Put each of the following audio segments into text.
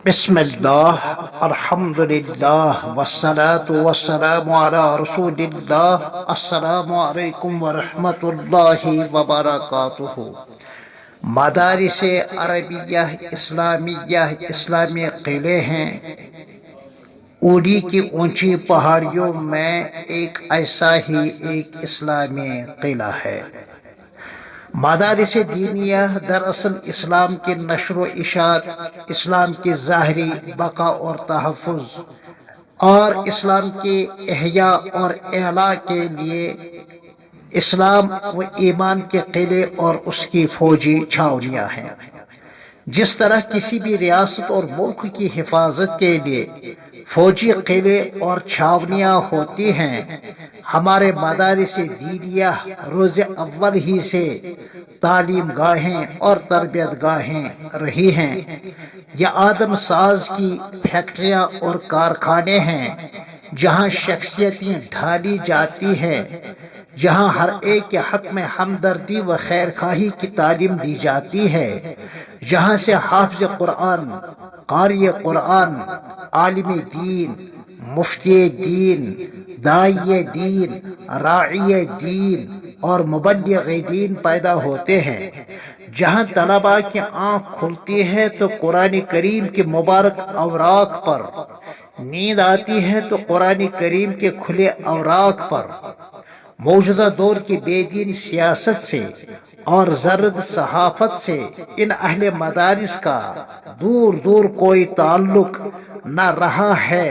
بسم اللہ الحمد للہ والصلاة والسلام علی رسول اللہ السلام علیکم ورحمۃ اللہ وبرکاتہ۔ مدارس عربیہ اسلامیہ اسلامی قلعے ہیں۔ اوڑی کی اونچی پہاڑیوں میں ایک ایسا ہی ایک اسلامی قلعہ ہے۔ مدارس دینیہ دراصل اسلام کی نشر و اشاعت، اسلام کی ظاہری بقا اور تحفظ اور اسلام کے احیاء اور اعلاء کے لیے اسلام و ایمان کے قلعے اور اس کی فوجی چھاؤنیاں ہیں۔ جس طرح کسی بھی ریاست اور ملک کی حفاظت کے لیے فوجی قلعے اور چھاونیاں ہوتی ہیں، ہمارے مدارس دینیہ روز اول ہی سے تعلیم گاہیں اور تربیت گاہیں رہی ہیں۔ یہ آدم ساز کی فیکٹریاں اور کارخانے ہیں جہاں شخصیتیں ڈھالی جاتی ہیں، جہاں ہر ایک کے حق میں ہمدردی و خیرخواہی کی تعلیم دی جاتی ہے، جہاں سے حافظ قرآن، قاری قرآن، عالم دین، مفتی دین، داعی دین، راعی دین اور مبلغ دین پیدا ہوتے ہیں، جہاں طلباء کی آنکھ کھلتی ہے تو قرآن کریم کے مبارک اوراق پر، نیند آتی ہے تو قرآن کریم کے کھلے اوراق پر۔ موجودہ دور کی بے دین سیاست سے اور زرد صحافت سے ان اہل مدارس کا دور دور کوئی تعلق نہ رہا ہے،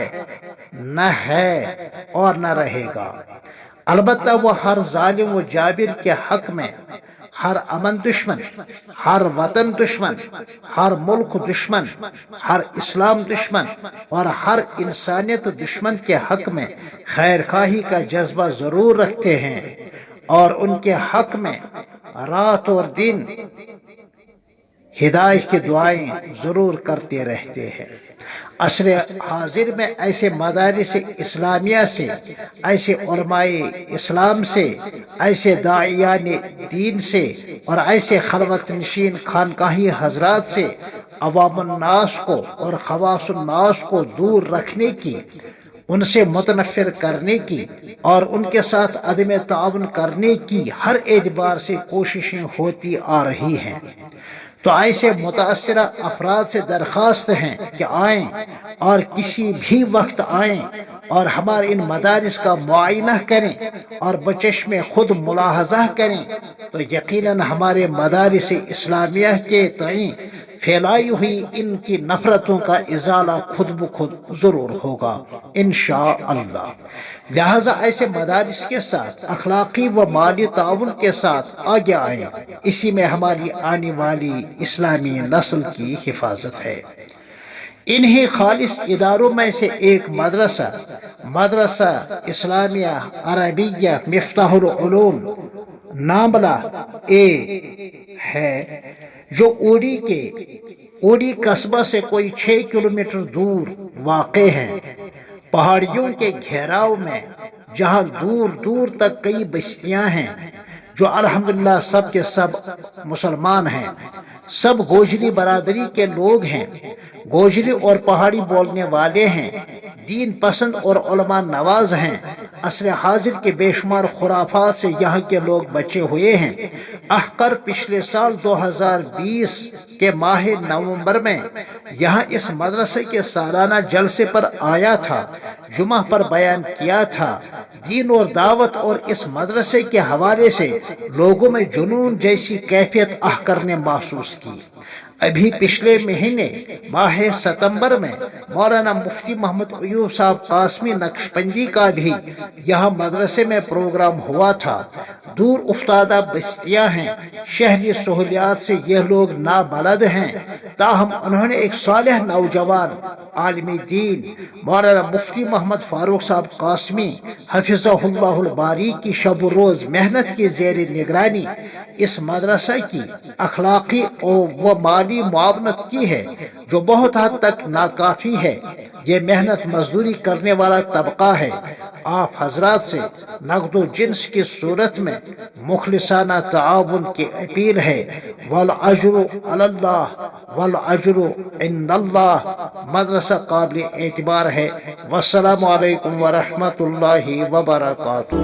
نہ ہے اور نہ رہے گا۔ البتہ وہ ہر ظالم و جابر کے حق میں، ہر امن دشمن، ہر وطن دشمن، ہر ملک دشمن، ہر اسلام دشمن اور ہر انسانیت دشمن کے حق میں خیر خواہی کا جذبہ ضرور رکھتے ہیں، اور ان کے حق میں رات اور دن ہدایت کی دعائیں ضرور کرتے رہتے ہیں۔ عصر حاضر میں ایسے مدارس اسلامیہ سے، ایسے علماء اسلام سے، ایسے داعیان دین سے اور ایسے خلوت نشین خانقاہی حضرات سے عوام الناس کو اور خواص الناس کو دور رکھنے کی، ان سے متنفر کرنے کی اور ان کے ساتھ عدم تعاون کرنے کی ہر اعتبار سے کوششیں ہوتی آ رہی ہیں۔ تو ایسے متاثرہ افراد سے درخواست ہے کہ آئیں اور کسی بھی وقت آئیں اور ہمارے ان مدارس کا معائنہ کریں اور بچشم خود ملاحظہ کریں، تو یقیناً ہمارے مدارس اسلامیہ کے تئیں پھیلائی ہوئی ان کی نفرتوں کا ازالہ خود بخود ضرور ہوگا انشاءاللہ۔ لہذا ایسے مدارس کے ساتھ اخلاقی و مالی تعاون کے ساتھ آگے آئیں، اسی میں ہماری آنے والی اسلامی نسل کی حفاظت ہے۔ انہی خالص اداروں میں سے ایک مدرسہ اسلامیہ عربیہ مفتاح العلوم ناملہ اے ہے، جو اوڑی قصبہ سے کوئی 6 کلومیٹر دور واقع ہے، پہاڑیوں کے گھیراؤ میں، جہاں دور دور تک کئی بستیاں ہیں جو الحمدللہ سب کے سب مسلمان ہیں، سب گوجری برادری کے لوگ ہیں، گوجری اور پہاڑی بولنے والے ہیں، دین پسند اور علماء نواز ہیں۔ عصر حاضر کے بے شمار خرافات سے یہاں کے لوگ بچے ہوئے ہیں۔ احقر پچھلے سال 2020 کے ماہ نومبر میں یہاں اس مدرسے کے سالانہ جلسے پر آیا تھا، جمعہ پر بیان کیا تھا۔ دین اور دعوت اور اس مدرسے کے حوالے سے لوگوں میں جنون جیسی کیفیت احقر نے محسوس کی۔ ابھی پچھلے مہینے ماہ ستمبر میں مولانا مفتی محمد ایوب صاحب قاسمی نقشبندی کا بھی یہاں مدرسے میں پروگرام ہوا تھا۔ دور افتادہ بستیاں ہیں، شہری سہولیات سے یہ لوگ نابلد ہیں، تاہم انہوں نے ایک صالح نوجوان عالم دین مولانا مفتی محمد فاروق صاحب قاسمی حفظہ اللہ الباری کی شب و روز محنت کی زیر نگرانی اس مدرسہ کی اخلاقی و مالی معاونت کی ہے، جو بہت حد تک ناکافی ہے۔ یہ محنت مزدوری کرنے والا طبقہ ہے۔ آپ حضرات سے نقد و جنس کی صورت میں مخلصانہ تعاون کی اپیل ہے۔ والعجر علی اللہ والعجر عند اللہ، مدرسہ قابل اعتبار ہے۔ والسلام علیکم ورحمۃ اللہ وبرکاتہ۔